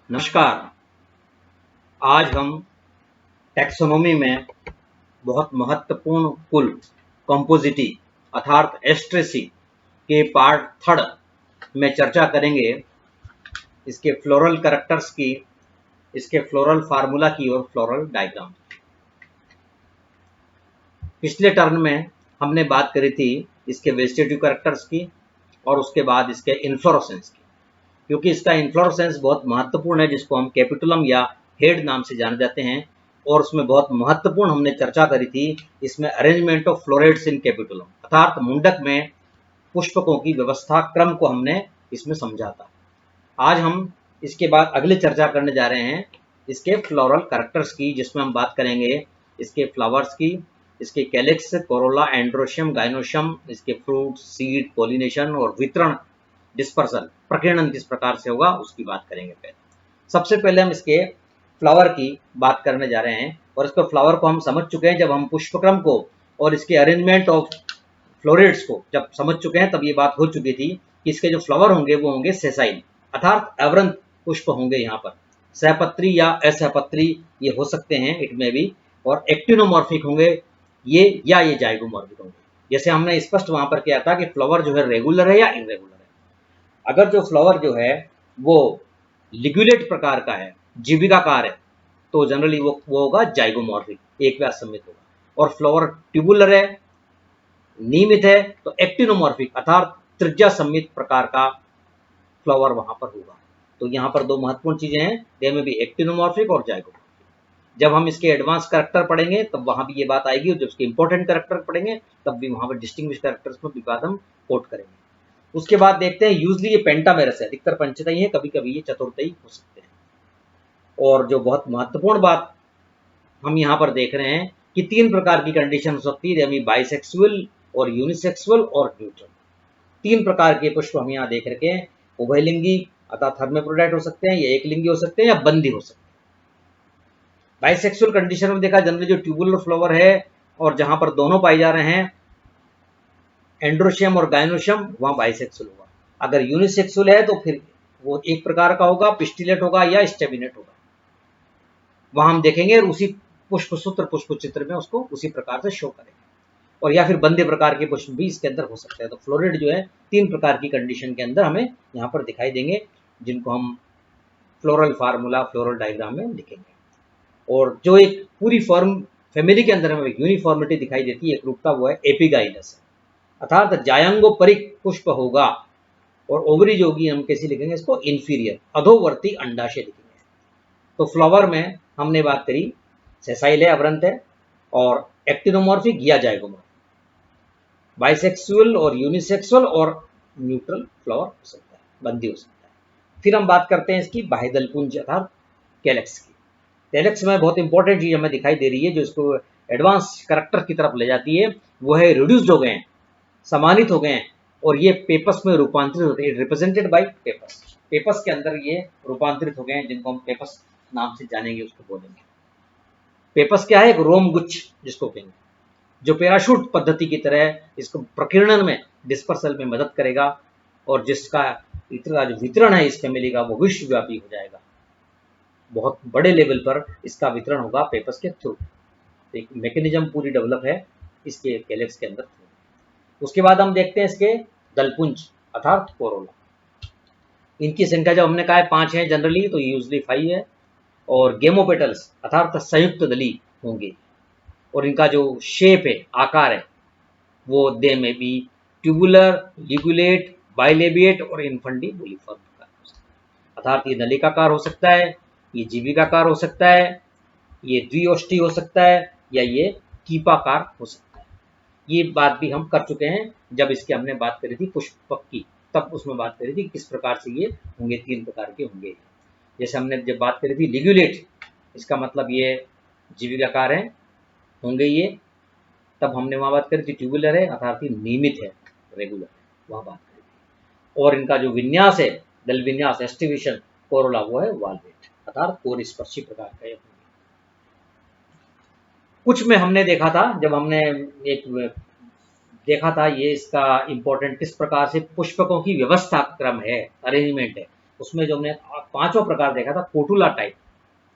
नमस्कार। आज हम टैक्सोनॉमी में बहुत महत्वपूर्ण कुल कंपोजिटी अर्थात एस्ट्रेसी के पार्ट थर्ड में चर्चा करेंगे। इसके फ्लोरल कैरेक्टर्स की, इसके फ्लोरल फार्मूला की और फ्लोरल डायग्राम। पिछले टर्न में हमने बात करी थी इसके वेजिटेटिव कैरेक्टर्स की और उसके बाद इसके इन्फ्लोरेसेंस की, क्योंकि इसका इन्फ्लोरेसेंस बहुत महत्वपूर्ण है, जिसको हम कैपिटुलम या हेड नाम से जाने जाते हैं। और उसमें बहुत महत्वपूर्ण हमने चर्चा करी थी इसमें arrangement of florets in capitulum, अर्थात मुंडक में पुष्पकों की व्यवस्था क्रम को हमने इसमें समझा था। आज हम इसके बाद अगले चर्चा करने जा रहे हैं इसके फ्लोरल कैरेक्टर्स की, जिसमें हम बात करेंगे इसके फ्लावर्स की, इसके कैलिक्स, कोरोला, एंड्रोशियम, गाइनोशियम, इसके फ्रूट, सीड, पॉलिनेशन और वितरण, डिस्पर्सल, प्रकीर्णन किस प्रकार से होगा उसकी बात करेंगे। पहले सबसे पहले हम इसके फ्लावर की बात करने जा रहे हैं, और इसके फ्लावर को हम समझ चुके हैं जब हम पुष्पक्रम को और इसके अरेंजमेंट ऑफ फ्लोरेट्स को जब समझ चुके हैं, तब ये बात हो चुकी थी कि इसके जो फ्लावर होंगे वो होंगे सेसाइल अर्थात अवरंत पुष्प होंगे। यहाँ पर सहपत्री या असहपत्री ये हो सकते हैं, इट में भी, और एक्टिनोमॉर्फिक होंगे ये, या ये जाइगोमॉर्फिक होंगे। जैसे हमने स्पष्ट वहां पर किया था कि फ्लावर जो है रेगुलर है या इरेगुलर है। अगर जो फ्लावर जो है वो लिग्युलेट प्रकार का है, जीविकाकार है, तो जनरली वो होगा जाइगोमॉर्फिक, एक व्यास सम्मित होगा। और फ्लावर ट्यूबुलर है, नियमित है, तो एक्टिनोमॉर्फिक अर्थात त्रिज्या सम्मित प्रकार का फ्लावर वहां पर होगा। तो यहाँ पर दो महत्वपूर्ण चीजें हैं, दे में भी एक्टिनोमॉर्फिक और जाइगोमॉर्फिक। जब हम इसके एडवांस कैरेक्टर पढ़ेंगे तब वहां भी ये बात आएगी, और जब इसके इंपॉर्टेंट कैरेक्टर पढ़ेंगे तब भी वहां पर डिस्टिंग्विश कैरेक्टर्स में भी बात हम कोट करेंगे। उसके बाद देखते हैं, यूजली ये पेंटामेरस है, अधिकतर पंचतई है, कभी कभी ये चतुर्थई हो सकते हैं। और जो बहुत महत्वपूर्ण बात हम यहाँ पर देख रहे हैं कि तीन प्रकार की कंडीशन हो सकती है, यानी बाइसेक्सुअल और यूनिसेक्सुअल और न्यूट्रल। तीन प्रकार के पुष्प हम यहाँ देख रखे हैं। उभयलिंगी अर्थात हर्मेफ्रोडाइट हो सकते हैं, या एक लिंगी हो सकते हैं, या बंदी हो सकते हैं। बाइसेक्सुअल कंडीशन में देखा जनरली जो ट्यूबुलर फ्लावर है और जहां पर दोनों पाए जा रहे हैं एंड्रोशियम और गाइनोशियम, वहां बाइसेक्सुअल होगा। अगर यूनिसेक्सुअल है तो फिर वो एक प्रकार का होगा, पिस्टिलेट होगा या स्टेबिनेट होगा। वहां हम देखेंगे और उसी पुष्प सूत्र पुष्प चित्र में उसको उसी प्रकार से शो करेंगे। और या फिर बंदे प्रकार के पुष्प भी इसके अंदर हो सकते हैं। तो फ्लोरिड जो है तीन प्रकार की कंडीशन के अंदर हमें यहाँ पर दिखाई देंगे, जिनको हम फ्लोरल फार्मूला फ्लोरल डायग्राम में लिखेंगे। और जो एक पूरी फॉर्म फैमिली के अंदर हमें यूनिफॉर्मिटी दिखाई देती है, एक रूपता, वो है एपिगाइनस, अर्थात जायंगोपरिक पुष्प होगा। और ओवरी जो होगी हम कैसी लिखेंगे इसको, इंफीरियर, अधोवर्ती अंडाशय लिखेंगे। तो फ्लावर में हमने बात करी सेसाइल है, अवरंत है, और एक्टिनोमॉर्फिक या जाइगोमॉर्फिक, बाइसेक्सुअल और यूनिसेक्सुअल और न्यूट्रल फ्लावर हो सकता है, बंदी हो सकता है। फिर हम बात करते हैं इसकी बाह्यदल पुंज अर्थात कैलेक्स की। कैलेक्स में बहुत इंपॉर्टेंट चीज हमें दिखाई दे रही है जो इसको एडवांस कैरेक्टर की तरफ ले जाती है, वो है रिड्यूस्ड हो गए हैं, समानित हो गए हैं, और ये पेपस में रूपांतरित होते हैं, रिप्रेजेंटेड बाय पेपस। पेपस के अंदर ये रूपांतरित हो गए हैं, जिनको हम पेपस नाम से जानेंगे, उसको बोलेंगे। पेपस क्या है, एक रोम गुच्छ जिसको कहेंगे, जो पैराशूट पद्धति की तरह इसको प्रकीर्णन में, डिस्पर्सल में मदद करेगा, और जिसका इतना जो वितरण है इस फैमिली का वो विश्वव्यापी हो जाएगा। बहुत बड़े लेवल पर इसका वितरण होगा पेपस के थ्रू। एक मैकेनिज्म पूरी डेवलप है इसके कैलेक्स के अंदर। उसके बाद हम देखते हैं इसके दलपुंज अर्थात कोरोला। इनकी संख्या जब हमने कहा है 5 है जनरली, तो यूजली 5 है। और गेमोपेटल्स अर्थात संयुक्त दली होंगे, और इनका जो शेप है, आकार है, वो दे में भी ट्यूबुलर, लिगुलेट, बाइलेबिएट और इनफंडिबुलिफॉर्म का, अर्थात ये नलिकाकार हो सकता है, ये जीविकाकार हो सकता है, ये द्विओष्ठी हो सकता है, या ये कीपाकार हो सकता है। ये बात भी हम कर चुके हैं जब इसकी हमने बात करी थी पुष्पक की, तब उसमें बात करी थी किस प्रकार से ये होंगे, तीन प्रकार के होंगे। जैसे हमने जब बात करी थी लिग्युलेट, इसका मतलब ये जीविकाकार है, होंगे ये, तब हमने वहां बात करी थी ट्यूबुलर है अर्थात नियमित है, रेगुलर है, वहां बात करी थी। और इनका जो विन्यास है, दल विन्यास, एस्टिवेशन, कोरोला, वो है वालवेट अर्थात कोर स्पर्शी प्रकार का होंगे। कुछ में हमने देखा था, जब हमने एक देखा था ये इसका इंपॉर्टेंट किस प्रकार से पुष्पकों की व्यवस्था क्रम है, अरेंजमेंट है, उसमें जो हमने पांचवा प्रकार देखा था कोटुला टाइप,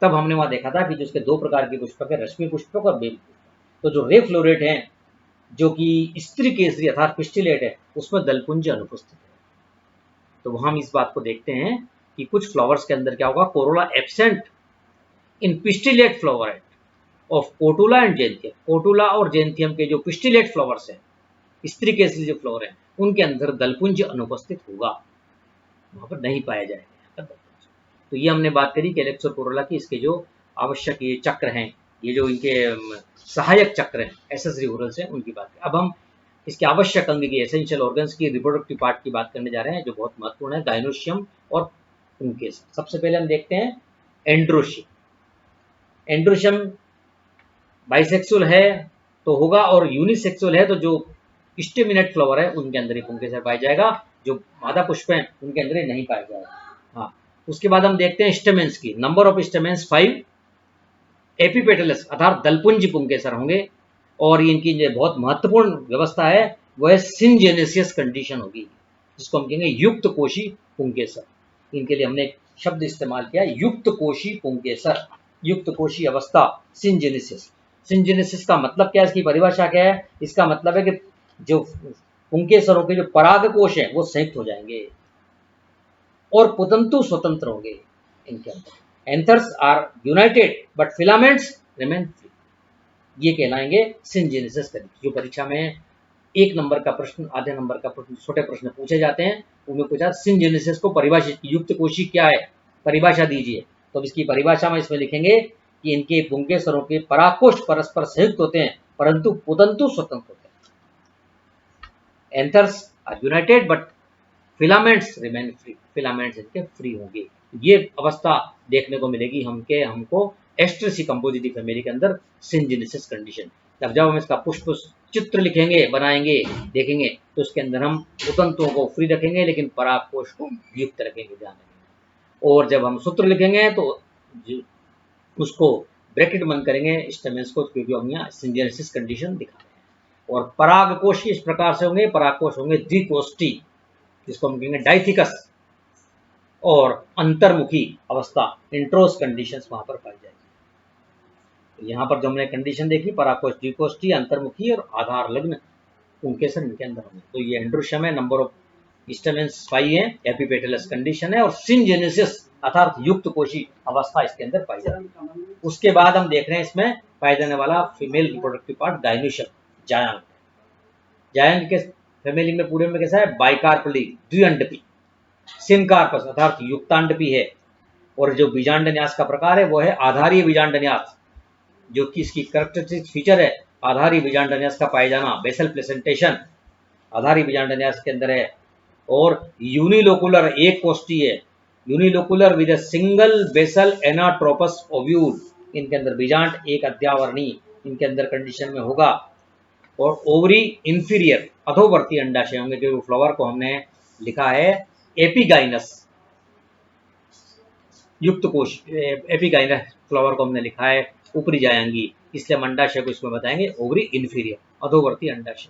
तब हमने वहां देखा था कि जो उसके दो प्रकार के पुष्पक है, रश्मि पुष्पक और बेल पुष्पक। तो जो रे फ्लोरेट है, जो कि स्त्री केसरी अर्थात पिस्टिलेट है, उसमें दलपुंज अनुपस्थित है। तो हम इस बात को देखते हैं कि कुछ फ्लावर्स के अंदर क्या होगा, corolla absent in pistillate flower of Cotula and Xanthium. Cotula और जेंथियम के जो पिस्टिलेट फ्लावर्स हैं, स्त्री केसरी जो फ्लावर है, उनके अंदर दलपुंज अनुपस्थित होगा, वहां पर नहीं पाया जाएगा दलपुंज। तो ये हमने बात करी कैलेक्स और कोरोला की, इसके जो आवश्यक ये चक्र हैं, ये जो इनके सहायक चक्र हैं एसेसरी ओरल्स हैं, उनकी बात करें। अब हम इसके आवश्यक अंग की, एसेंशियल ऑर्गन्स की, रिप्रोडक्टिव पार्ट की बात करने जा रहे हैं, जो बहुत महत्वपूर्ण है, गायनोशियम और पुंकेसर। सबसे पहले हम देखते हैं एंड्रोशियम। एंड्रोशियम बाइसेक्सुअल है तो होगा, और यूनिसेक्सुअल है तो जो स्टेमिनेट फ्लावर है उनके अंदर ही पुंकेसर पाया जाएगा, जो मादा पुष्प है उनके अंदर ही नहीं पाया जाएगा। हाँ, उसके बाद हम देखते हैं स्टेमेंस की। नंबर ऑफ स्टेमेंस 5, एपिपेटलस अर्थात दलपुंज पुंकेसर होंगे, और इनकी जो बहुत महत्वपूर्ण व्यवस्था है वह सिनजेनेसियस कंडीशन होगी, जिसको हम कहेंगे युक्त कोशी पुंकेसर। इनके लिए हमने एक शब्द इस्तेमाल किया, युक्त कोशी पुंकेसर, युक्त कोशी अवस्था, सिनजेनेसिस। सिनजेनेसिस का मतलब क्या है, इसकी परिभाषा क्या है? इसका मतलब है कि जो पुंकेसरों के जो परागकोश है वो संयुक्त हो जाएंगे और पुतंतु स्वतंत्र होंगे इनके अंदर। Anthers are united but filaments remain free, ये कहलाएंगे सिनजेनेसिस। जो परीक्षा में 1 नंबर का प्रश्न, आधे नंबर का प्रश्न, छोटे प्रश्न पूछे जाते हैं, उनमें पूछा सिनजेनेसिस को परिभाषित, युक्त कोशी क्या है, परिभाषा दीजिए। तो इसकी परिभाषा में इसमें लिखेंगे कि इनके पुंकेसरों के परागकोश परस्पर संयुक्त होते हैं परंतु पुतंतु स्वतंत्र होते हैं। Anthers are united but filaments remain free, filaments इनके फ्री होंगे। ये अवस्था देखने को मिलेगी हमको एस्ट्रेसी कंपोजिटी फैमिली के अंदर सिनजेनेसिस कंडीशन। जब हम इसका पुष्प चित्र लिखेंगे, बनाएंगे, देखेंगे, तो उसके अंदर हम पुतंतुओं को फ्री रखेंगे लेकिन परागकोश को युक्त रखेंगे, ध्यान रखेंगे। और जब हम सूत्र लिखेंगे तो उसको ब्रैकेट बंद करेंगे स्टेमेंस को, क्योंकि हम यहाँ सिनजेनेसिस कंडीशन दिखा रहे हैं। और परागकोश इस प्रकार से होंगे, परागकोश होंगे द्विकोष्ठी, जिसको हम कहेंगे डाइथिकस, और अंतर्मुखी अवस्था, इंट्रोस कंडीशंस वहां पर पाई जाएगी। तो यहाँ पर जो हमने कंडीशन देखी, परागकोश द्विकोष्ठी, अंतर्मुखी और आधार लग्न पुंकेसर इनके अंदर होंगे। तो ये एंड्रोशियम है, नंबर ऑफ स्टेमेंस 5 है, एपिपेटलस कंडीशन है, और सिनजेनेसिस अर्थात युक्त कोशी अवस्था इसके अंदर पाई जाती है। उसके बाद हम देख रहे हैं इसमें पाया जाने वाला फीमेल रिप्रोडक्टिव पार्ट गायनोशियम, जायंग। जायंग के फैमिली में पूरे में कैसा है, बाइकार्पली, द्विअंडपी, सिनकार्पस अर्थात युक्तांडपी है, और जो बीजांडन्यास का प्रकार है वो है आधारीय बीजांडन्यास, जो कि इसकी कैरेक्टरिस्टिक फीचर है आधारीय बीजांडन्यास का पाया जाना, बेसल प्लेसेंटेशन आधारीय बीजांडन्यास के अंदर है। और यूनिलोकुलर, एक कोष्ठी है, unilocular with a single basal anatropous ovule, इनके अंदर बीजांड एक अध्यावरणी इनके अंदर कंडीशन में होगा। और ओवरी इंफीरियर अधोवर्ती अंडाशय होंगे, जो फ्लावर को हमने लिखा है एपिगाइनस, युक्त कोश, एपिगाइनस फ्लावर को हमने लिखा है ऊपरी जायंगी, इसलिए हम अंडाशय को इसमें बताएंगे ओवरी इंफीरियर, अधोवर्ती अंडाशय।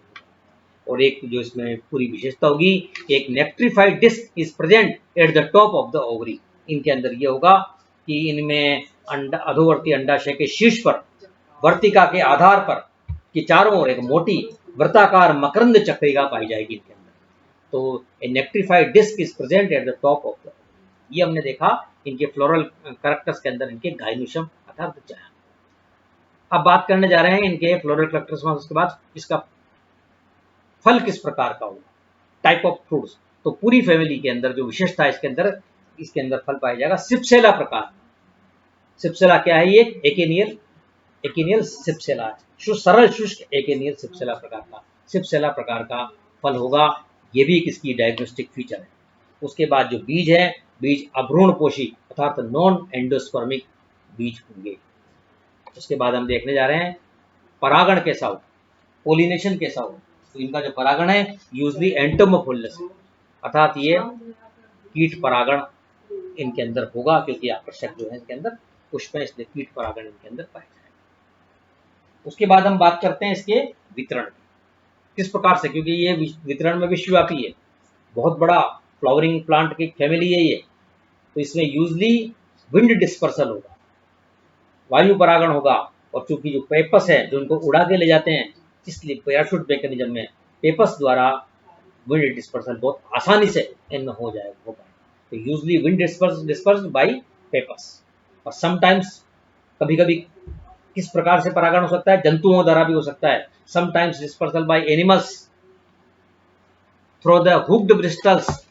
और एक जो इसमें पूरी विशेषता होगी, एक nectarified disc is present at the top of the ovary, इनके अंदर ये होगा कि इनमें अधोवर्ती अंडाशय के शीर्ष पर, वर्तिका के आधार पर कि चारों ओर एक मोटी वृत्ताकार मकरंद चक्रिका पाई जाएगी इनके अंदर। तो a nectarified disc is present at the top of the, ये हमने देखा इनके फ्लोरल कैरेक्टर्स के अंदर, इनके गायनोशियम अर्थात जायंग। अब बात करने जा रहे हैं इनके फ्लोरल कैरेक्टर्स में, उसके बाद इसका फल किस प्रकार का होगा, टाइप ऑफ फ्रूट्स। तो पूरी फैमिली के अंदर जो विशेषता है इसके अंदर फल पाया जाएगा सिप्सेला प्रकार। सिप्सेला क्या है, ये एकेनियल सिप्सेला है, सरल शुष्क एकेनियल सिप्सेला प्रकार का, सिप्सेला प्रकार का फल होगा। ये भी किसकी डायग्नोस्टिक फीचर है। उसके बाद जो बीज है, बीज अभ्रूणपोषी अर्थात नॉन एंडोस्पर्मिक बीज होंगे। उसके बाद हम देखने जा रहे हैं परागण कैसा हो, पोलिनेशन कैसा हो। तो इनका जो परागण है यूजली एंटोमोफोलस, अर्थात ये कीट परागण इनके अंदर होगा, क्योंकि आकर्षक जो है इसके अंदर पुष्प है, इसलिए कीट परागण इनके अंदर पाया जाएगा। उसके बाद हम बात करते हैं इसके वितरण की, किस प्रकार से, क्योंकि ये वितरण में विश्वव्यापी है, बहुत बड़ा फ्लावरिंग प्लांट की फैमिली है ये। तो इसमें यूजली विंड डिस्पर्सल होगा, वायु परागण होगा। और चूंकि जो पेपस है जो उनको उड़ा के ले जाते हैं, इसलिए पैराशूट मैकेनिज्म में पेपस द्वारा विंड डिस्पर्सल बहुत आसानी से इनमें हो पाएगा। तो usually wind disperse by pappus. और समटाइम्स कभी कभी किस प्रकार से परागण हो सकता है, जंतुओं द्वारा भी हो सकता है। Sometimes dispersal by animals through the hooked bristles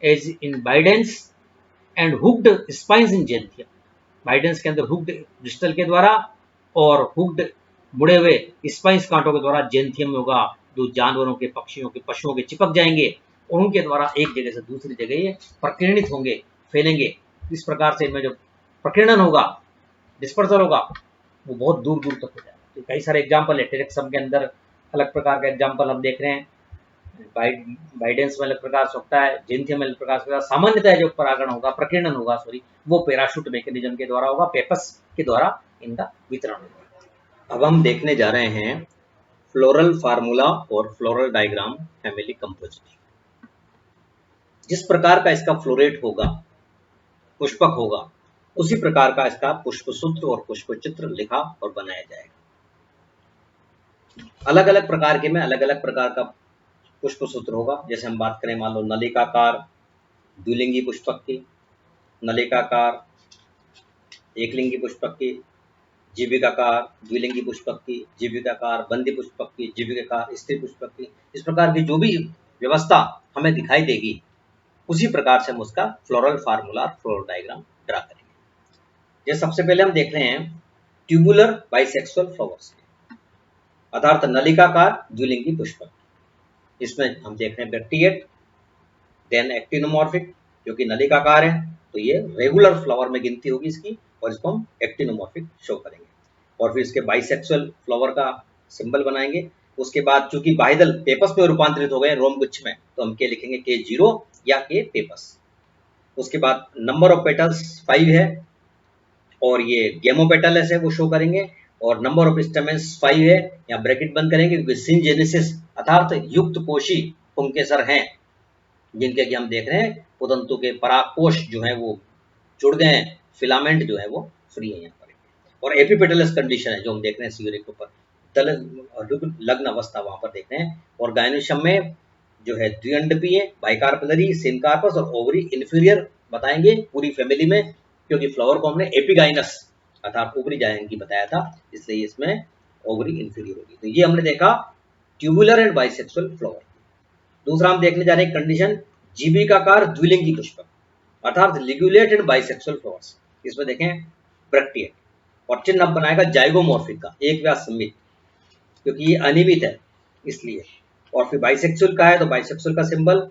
as in Bidens and hooked spines in Xanthium. Bidens के अंदर हुक्ड ब्रिस्टल के द्वारा और हुक्ड मुड़े हुए स्पाइस कांटों के द्वारा जेंथियम में होगा, जो जानवरों के, पक्षियों के, पशुओं के चिपक जाएंगे और उनके द्वारा एक जगह से दूसरी जगह ये प्रकीर्णित होंगे, फैलेंगे। इस प्रकार से इनमें जो प्रकीर्णन होगा, डिस्पर्सल होगा, वो बहुत दूर दूर तक हो जाएगा। तो कई सारे एग्जाम्पल है टेरेक्सम के अंदर, अलग प्रकार का एग्जाम्पल हम देख रहे हैं। बाइडेंस में अलग प्रकार से होता है, जेंथियम में अलग प्रकार से। सामान्यतः जो परागण होगा, प्रकीर्णन होगा सॉरी, वो पैराशूट मैकेनिज्म के द्वारा होगा, पेपस के द्वारा इनका वितरण होगा। अब हम देखने जा रहे हैं फ्लोरल फार्मूला और फ्लोरल डायग्राम फैमिली कंपोजिट। जिस प्रकार का इसका फ्लोरेट होगा, पुष्पक होगा, उसी प्रकार का इसका पुष्प सूत्र और पुष्प चित्र लिखा और बनाया जाएगा। अलग अलग प्रकार के में अलग अलग प्रकार का पुष्प सूत्र होगा। जैसे हम बात करें, मान लो नलिकाकार द्विलिंगी पुष्पक की, नलिकाकार एकलिंगी पुष्पक की, जीविकाकार द्विलिंगी पुष्पक की, जीविकाकार बंदी पुष्पक की, जीविकाकार स्त्री पुष्पक की। इस प्रकार की जो भी व्यवस्था हमें दिखाई देगी, उसी प्रकार से हम उसका floral formula, floral diagram draw करेंगे। जैसे सबसे पहले हम देख रहे हैं ट्यूबुलर बाइसेक्सुअल फ्लावर्स, अर्थात नलिकाकार द्विलिंगी पुष्पक। इसमें हम देख रहे हैं ब्रैक्टिएट, देन एक्टिनोमॉर्फिक, जो कि नलिकाकार है, तो ये रेगुलर फ्लावर में गिनती होगी इसकी, और इसको हम एक्टिनोमॉर्फिक शो करेंगे। और फिर इसके बाइसेक्सुअल फ्लावर का सिंबल बनाएंगे। उसके बाद चूंकि बाइदल पेपस में रूपांतरित हो गए रोमगुच्छ में, तो हम के लिखेंगे K0 या K पेपस। उसके बाद नंबर ऑफ पेटल्स 5 है, और ये गेमोपेटलस है, वो शो करेंगे। और नंबर ऑफ स्टेमेंस 5 है, या ब्रैकेट बंद करेंगे, क्योंकि सिनजेनेसिस अर्थात युक्त कोशी पुंकेसर हैं, जिनके कि हम देख रहे हैं उदंतु के परागकोश जो है वो जुड़ गए हैं, फिलामेंट जो है वो फ्री है यहाँ पर। और एपिपेटलस कंडीशन है जो हम देख रहे हैं सीरे के ऊपर, लग्न अवस्था वहां पर देख रहे हैं। और गायनोशम में जो है द्विअंडपी है, बाइकार्पलरी, सिनकार्पस और ओवरी इंफीरियर बताएंगे पूरी फैमिली में, क्योंकि फ्लावर को हमने एपिगाइनस अर्थात ऊपरी जायंगी बताया था, इसलिए इसमें ओवरी इंफीरियर होगी। तो ये हमने देखा ट्यूबुलर एंड बाइसेक्सुअल फ्लावर। दूसरा हम देखने जा रहे हैं कंडीशन जीविकाकार द्विलिंगी पुष्पक, अर्थात लिग्युलेट एंड बाइसेक्सुअल फ्लावर्स। इसमें देखें ब्रैक्टिएट, और चिन्ह अब बनाएगा जाइगोमॉर्फिक का, एक व्यास सममित, क्योंकि ये अनियमित है इसलिए। और फिर बाइसेक्सुअल का है तो बाइसेक्सुअल का सिंबल,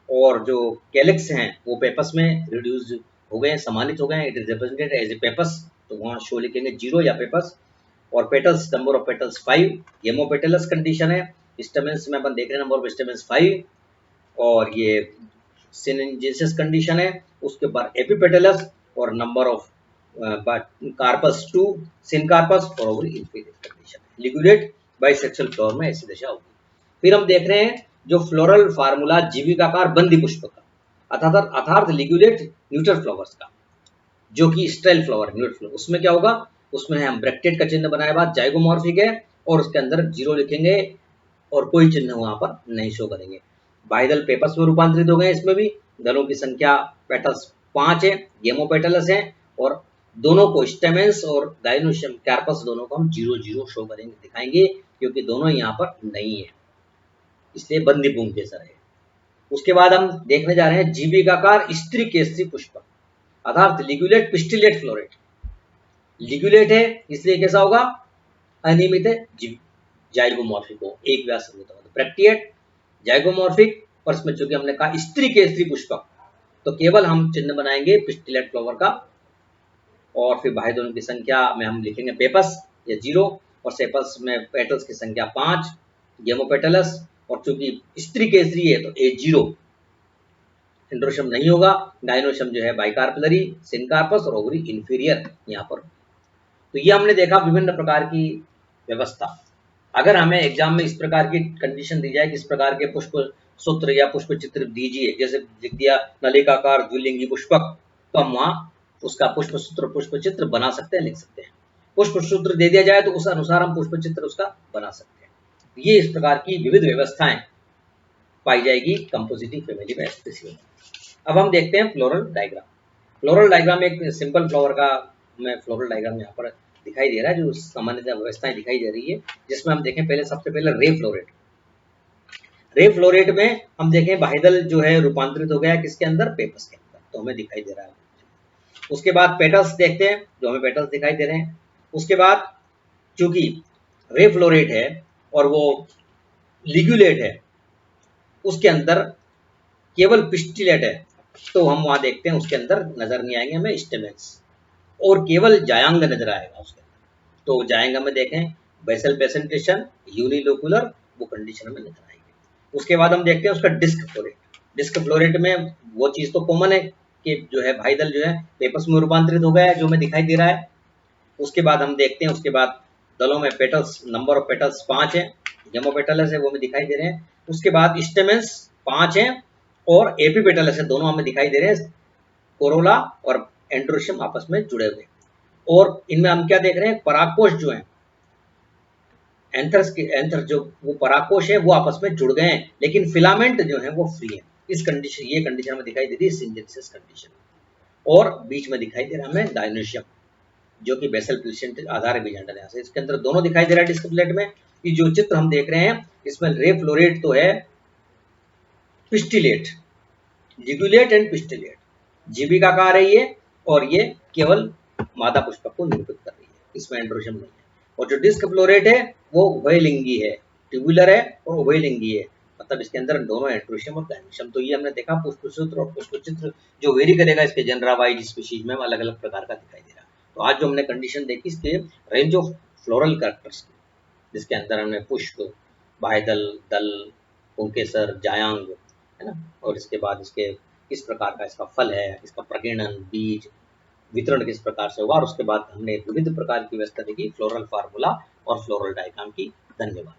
और जो कैलिक्स हैं वो पेपस में रिड्यूस हो गए हैं, सम्मानित हो गए हैं, it is represented as a pappus, तो वहाँ शो लिखेंगे 0 या पेपस। और petals, number of petals 5, gamopetalous condition है। स्टेमेंस में अपन देख रहे हैं नंबर ऑफ स्टेमेंस 5, और ये सिनजेनेसिस कंडीशन है। उसके बाद एपिपेटलस और नंबर ऑफ कार्पस 2, सिनकार्पस और ovary inferior condition. Ligulate bisexual flower में ऐसी दशा होगी। फिर हम देख रहे हैं जो फ्लोरल फार्मूला जीविकाकार बंदी पुष्प का, अर्थात लिग्युलेट न्यूट्रल फ्लावर्स का, जो कि स्टेल फ्लावर न्यूट्रल फ्लावर, उसमें क्या होगा, उसमें हम ब्रैकेट का चिन्ह बनाए बाद जाइगोमॉर्फिक है, और उसके अंदर 0 लिखेंगे और कोई चिन्ह वहां पर नहीं शो करेंगे। बाइदल पेपस में रूपांतरित हो गए, इसमें भी दलों की संख्या पेटल्स 5 है, गेमोपेटलस है, और दोनों को स्टेमेंस और गाइनोशियम कार्पस दोनों को हम 0 शो करेंगे, दिखाएंगे, क्योंकि दोनों यहाँ पर नहीं है, इसलिए बंदी पुंकेसर है। उसके बाद हम देखने जा रहे हैं जीविकाकार स्त्री केसरी पुष्पक, अर्थात लिग्युलेट पिस्टिलेट फ्लोरेट। लिग्युलेट है इसलिए कैसा होगा, अनियमित है, जाइगोमॉर्फिक हो, एक व्यास सममित होगा। तो प्रैक्टिएट, जाइगोमॉर्फिक, और इसमें चूंकि हमने कहा स्त्री केसरी पुष्पक, तो केवल हम चिन्ह बनाएंगे पिस्टिलेट फ्लावर का, और फिर बाह्य दोनों की संख्या में हम लिखेंगे पेपस या 0, और सेपल्स में पेटल्स की संख्या 5, गेमोपेटलस, और चूंकि स्त्री केसरी है तो A0, एंड्रोशम नहीं होगा, गाइनोशम जो है बाइकार्पलरी, सिनकार्पस और ओवरी इंफीरियर यहाँ पर। तो ये हमने देखा विभिन्न प्रकार की व्यवस्था। अगर हमें एग्जाम में इस प्रकार की कंडीशन दी जाए कि इस प्रकार के पुष्प सूत्र या पुष्प चित्र दीजिए, जैसे लिख दिया नलिकाकार द्विलिंगी पुष्पक, तो हम वहाँ उसका पुष्प सूत्र पुष्प चित्र बना सकते हैं, लिख सकते हैं। पुष्प सूत्र दे दिया जाए तो उस अनुसार हम पुष्प चित्र उसका बना सकते हैं। ये इस प्रकार की विविध व्यवस्थाएं पाई जाएगी कंपोजिटिव फैमिली में स्पेसिफिक। अब हम देखते हैं फ्लोरल डायग्राम। फ्लोरल डायग्राम एक सिंपल फ्लावर का मैं फ्लोरल डायग्राम यहाँ पर दिखाई दे रहा है, जो सामान्यतः व्यवस्थाएं दिखाई दे रही है, जिसमें हम देखें पहले सबसे पहले रे फ्लोरेट। रे फ्लोरेट में हम देखें बाह्यदल जो है रूपांतरित हो गया है किसके अंदर, पेपस के अंदर, तो हमें दिखाई दे रहा है। उसके बाद पेटल्स देखते हैं, जो हमें पेटल्स दिखाई दे रहे हैं। उसके बाद चूंकि रे फ्लोरेट है और वो लिग्यूलेट है, उसके अंदर केवल पिस्टिलेट है, तो हम वहां देखते हैं उसके अंदर नजर नहीं आएंगे हमें स्टेमेंस, और केवल जायांग नजर आएगा उसके अंदर। तो जायांग में देखें बेसल प्रेजेंटेशन यूनिलोकुलर, वो कंडीशन में नजर आएगी। उसके बाद हम देखते हैं उसका डिस्क फ्लोरेट। डिस्क फ्लोरेट में वो चीज तो कॉमन है कि जो है भाईदल जो है पेपस में रूपांतरित हो गया है, जो हमें दिखाई दे रहा है। उसके बाद हम देखते हैं उसके बाद दलों में पेटल्स, नंबर ऑफ पेटल्स 5 है, गेमोपेटल्स है वो हमें दिखाई दे रहे हैं। उसके बाद स्टेमेंस 5 है और एपीपेटल्स है, दोनों हमें दिखाई दे रहे हैं, कोरोला और एंड्रोशियम आपस में जुड़े हुए। और इनमें हम क्या देख रहे हैं, परागकोश जो है एंथर्स के एंथर जो वो परागकोश है वो आपस में जुड़ गए हैं, लेकिन फिलामेंट जो है वो फ्री है। इस कंडीशन, ये कंडीशन में दिखाई दे रही है सिंजेसिस कंडीशन। और बीच में दिखाई दे रहा है हमें डायनोशियम, जो कि बेसल प्लेसेंट आधार बीजांडल है। इसके अंदर दोनों दिखाई दे रहा है डिस्क प्लेट में। ये जो चित्र हम देख रहे हैं इसमें रे फ्लोरेट तो है पिस्टिलेट, लिग्यूलेट एंड पिस्टिलेट, जीविका का रही है और ये केवल मादा पुष्पक को निरूपित कर रही है, इसमें एंड्रोशियम नहीं है। और जो डिस्क फ्लोरेट है वो उभयलिंगी है, ट्यूबुलर है और उभयलिंगी है, मतलब इसके अंदर दोनों एंड्रोशियम और डायनोशियम। तो ये हमने देखा पुष्पसूत्र और पुष्पचित्र जो वेरी करेगा इसके जनरा वाइज स्पीशीज में अलग अलग प्रकार का दिखाई दे रहा है। तो आज जो हमने कंडीशन देखी इसके रेंज ऑफ फ्लोरल कैरेक्टर्स की, जिसके अंदर हमने पुष्प, बाह्यदल, दल, पुंकेसर, जायांग, है ना, और इसके बाद इसके किस प्रकार का इसका फल है, इसका प्रकीर्णन, बीज वितरण किस प्रकार से होगा, और उसके बाद हमने विविध प्रकार की व्यवस्था देखी फ्लोरल फार्मूला और फ्लोरल डायग्राम की। धन्यवाद।